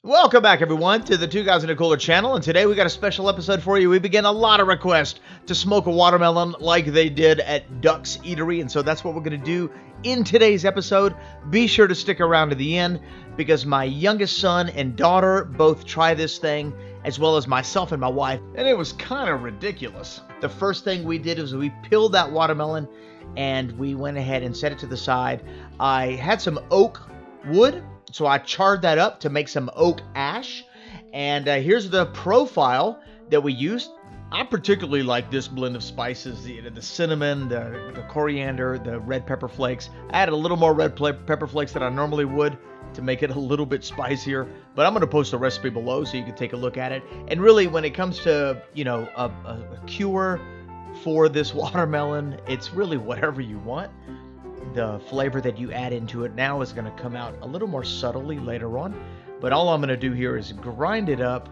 Welcome back, everyone, to the Two Guys in a Cooler channel, and today we got a special episode for you. We began a lot of requests to smoke a watermelon like they did at Ducks Eatery, and so that's what we're going to do in today's episode. Be sure to stick around to the end, because my youngest son and daughter both try this thing, as well as myself and my wife, and it was kind of ridiculous. The first thing we did was we peeled that watermelon, and we went ahead and set it to the side. I had some oak wood, so I charred that up to make some oak ash. And here's the profile that we used. I particularly like this blend of spices, the cinnamon, the coriander, the red pepper flakes. I added a little more red pepper flakes than I normally would to make it a little bit spicier. But I'm going to post a recipe below so you can take a look at it. And really, when it comes to, a cure for this watermelon, it's really whatever you want. The flavor that you add into it now is going to come out a little more subtly later on. But all I'm going to do here is grind it up.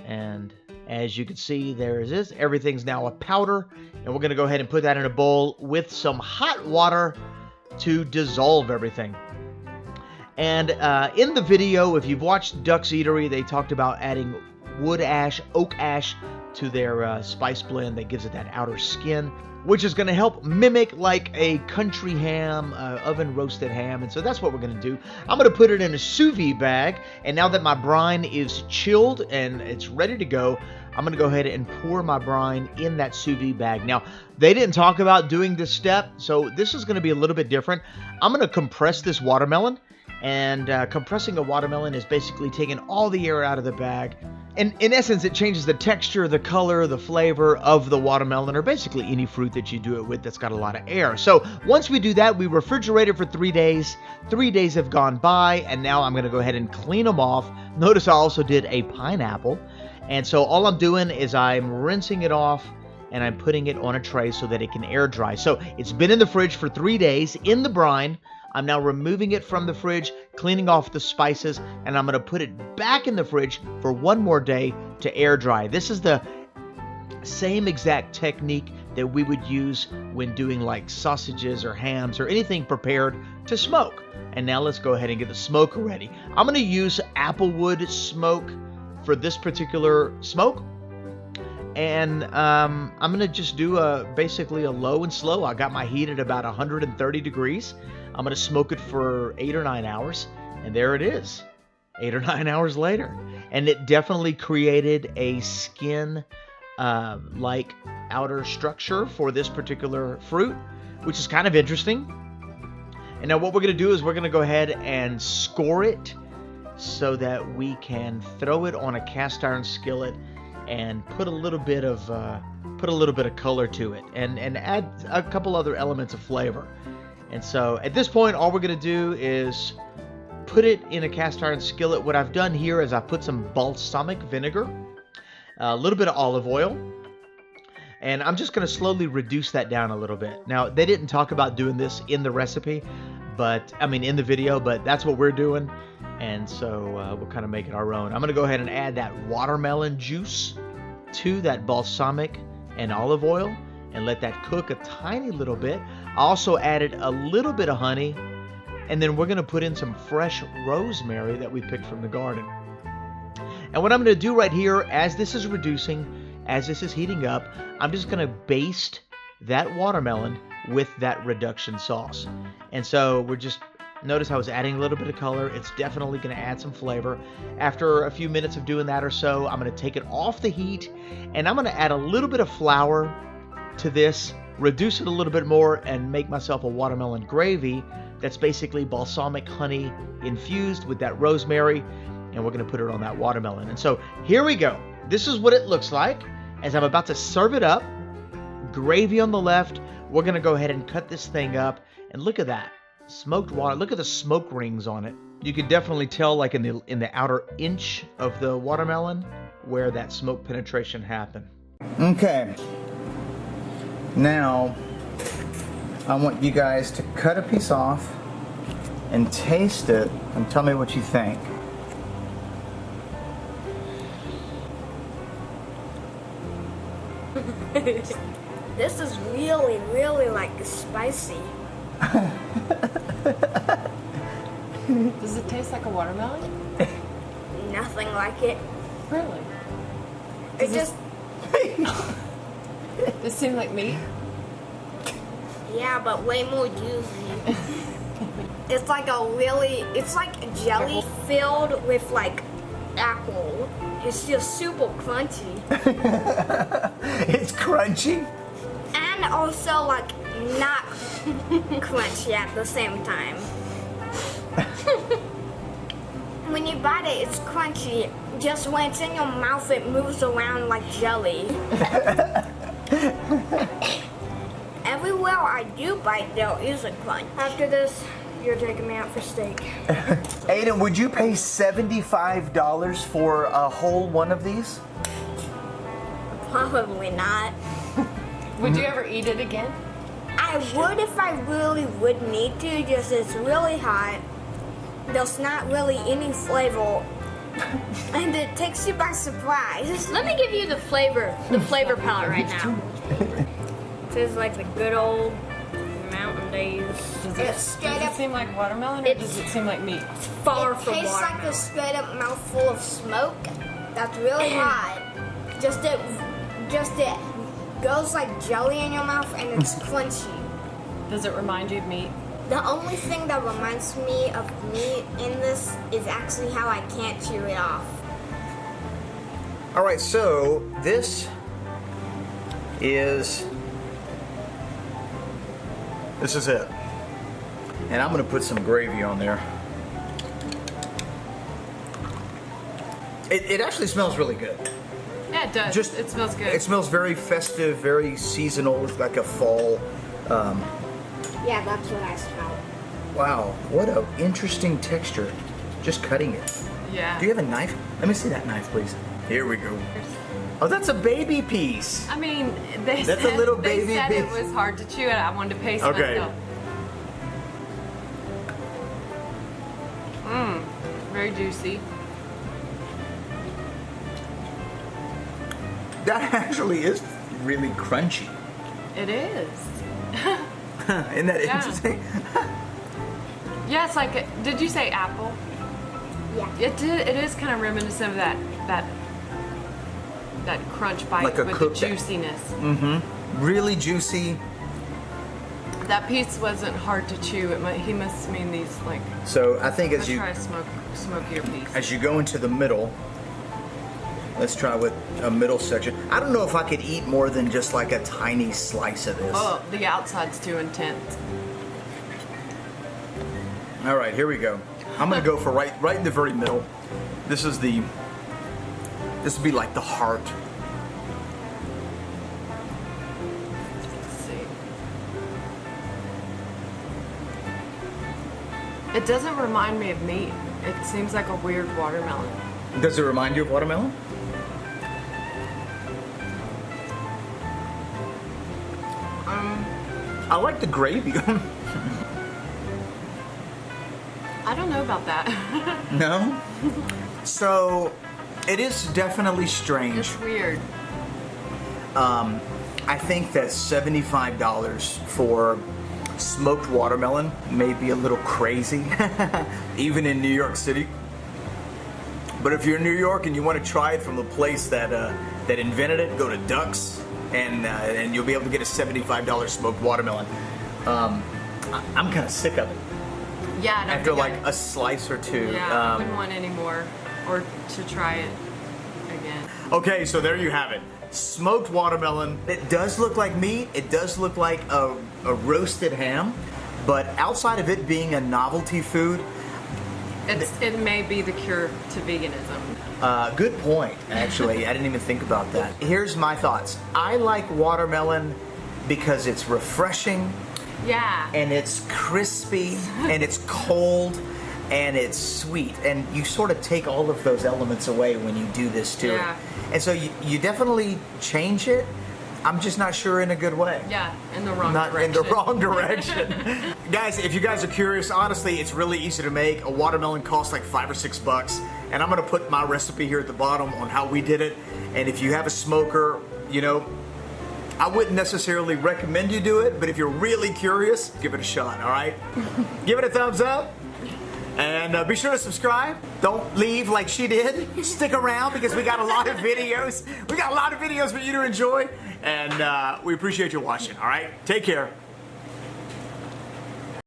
And as you can see, there it is. Everything's now a powder. And we're going to go ahead and put that in a bowl with some hot water to dissolve everything. And in the video, if you've watched Ducks Eatery, they talked about adding wood ash, oak ash to their spice blend that gives it that outer skin, which is going to help mimic like a country ham, oven roasted ham. And so that's what we're going to do. I'm going to put it in a sous vide bag. And now that my brine is chilled and it's ready to go, I'm going to go ahead and pour my brine in that sous vide bag. Now, they didn't talk about doing this step, so this is going to be a little bit different. I'm going to compress this watermelon. And compressing a watermelon is basically taking all the air out of the bag. And in essence, it changes the texture, the color, the flavor of the watermelon, or basically any fruit that you do it with that's got a lot of air. So once we do that, we refrigerate it for 3 days. 3 days have gone by, and now I'm going to go ahead and clean them off. Notice I also did a pineapple. And so all I'm doing is I'm rinsing it off, and I'm putting it on a tray so that it can air dry. So it's been in the fridge for 3 days in the brine. I'm now removing it from the fridge, cleaning off the spices, and I'm going to put it back in the fridge for 1 more day to air dry. This is the same exact technique that we would use when doing like sausages or hams or anything prepared to smoke. And now let's go ahead and get the smoker ready. I'm going to use applewood smoke for this particular smoke. And I'm going to just do basically a low and slow. I got my heat at about 130 degrees. I'm going to smoke it for 8 or 9 hours. And there it is, 8 or 9 hours later. And it definitely created a skin like outer structure for this particular fruit, which is kind of interesting. And now what we're going to do is we're going to go ahead and score it so that we can throw it on a cast iron skillet and put a little bit of color to it, and add a couple other elements of flavor. And so at this point, all we're going to do is put it in a cast iron skillet. What I've done here is I put some balsamic vinegar, a little bit of olive oil, and I'm just going to slowly reduce that down a little bit. Now, they didn't talk about doing this in the recipe, in the video, but that's what we're doing. And so we'll kind of make it our own. I'm going to go ahead and add that watermelon juice to that balsamic and olive oil and let that cook a tiny little bit. I also added a little bit of honey, and then we're going to put in some fresh rosemary that we picked from the garden. And what I'm going to do right here, as this is reducing, as this is heating up, I'm just going to baste that watermelon with that reduction sauce. And so we're just... Notice I was adding a little bit of color. It's definitely going to add some flavor. After a few minutes of doing that or so, I'm going to take it off the heat, and I'm going to add a little bit of flour to this, reduce it a little bit more, and make myself a watermelon gravy that's basically balsamic honey infused with that rosemary, and we're going to put it on that watermelon. And so here we go. This is what it looks like as I'm about to serve it up. Gravy on the left. We're going to go ahead and cut this thing up, and look at that. Smoked water. Look at the smoke rings on it. You can definitely tell, like in the outer inch of the watermelon, where that smoke penetration happened. Okay. Now, I want you guys to cut a piece off and taste it and tell me what you think. This is really, really like spicy. Does it taste like a watermelon? nothing like it. Really? It just, Does it seem like meat? yeah, but way more juicy. It's like it's like jelly filled with like apple. It's just super crunchy. It's crunchy. And also like not crunchy at the same time. When you bite it, it's crunchy. Just when it's in your mouth, it moves around like jelly. Everywhere I do bite, there is a crunch. After this, you're taking me out for steak. Aiden, would you pay $75 for a whole one of these? Probably not. Would you ever eat it again? I would if I really would need to, just it's really hot. There's not really any flavor. And it takes you by surprise. Let me give you the flavor palette right now. Tastes like the good old mountain days. Does it seem like watermelon or does it seem like meat? Far from watermelon. It tastes like a straight up mouthful of smoke. That's really hot. Just it goes like jelly in your mouth and it's crunchy. Does it remind you of meat? The only thing that reminds me of meat in this is actually how I can't chew it off. All right, so this is it. And I'm gonna put some gravy on there. It actually smells really good. Yeah, it does. It smells good. It smells very festive, very seasonal, like a fall. Yeah, that's what I smell. Wow, what an interesting texture. Just cutting it. Yeah. Do you have a knife? Let me see that knife, please. Here we go. Oh, that's a baby piece. I mean, That's a little they baby said piece. it was hard to chew and I wanted to pace Okay. myself. Very juicy. That actually is really crunchy. It is. Isn't that Yeah. interesting? Yeah, it's like, did you say apple? Yeah. It is kind of reminiscent of that crunch bite Like a with the cooked- juiciness. Really juicy. That piece wasn't hard to chew. He must mean these like. So I think Let's try a smokier piece. as you go into the middle, let's try with a middle section. I don't know if I could eat more than just like a tiny slice of this. Oh, the outside's too intense. All right, here we go. I'm gonna go for right in the very middle. This would be like the heart. Let's see. It doesn't remind me of meat. It seems like a weird watermelon. Does it remind you of watermelon? I like the gravy. I don't know about that. No? So, it is definitely strange. It's weird. I think that $75 for smoked watermelon may be a little crazy, even in New York City. But if you're in New York and you want to try it from the place that invented it, go to Ducks, and you'll be able to get a $75 smoked watermelon. I'm kind of sick of it. Yeah. I don't After think like a slice or two. Yeah, I wouldn't want any more, or to try it again. Okay, so there you have it. Smoked watermelon. It does look like meat. It does look like a roasted ham. But outside of it being a novelty food, It may be the cure to veganism. good point, actually. I didn't even think about that. Here's my thoughts. I like watermelon because it's refreshing, Yeah. and it's crispy, and it's cold, and it's sweet. And you sort of take all of those elements away when you do this to Yeah. it. And so you definitely change it. I'm just not sure in a good way. Yeah, in the wrong Not direction. in the wrong direction. Guys, if you guys are curious, honestly, it's really easy to make. A watermelon costs like $5 or $6, and I'm gonna put my recipe here at the bottom on how we did it. And if you have a smoker, I wouldn't necessarily recommend you do it, but if you're really curious, give it a shot, all right? Give it a thumbs up. And be sure to subscribe. Don't leave like she did. Stick around because we got a lot of videos. We got a lot of videos for you to enjoy. And we appreciate you watching, all right? Take care.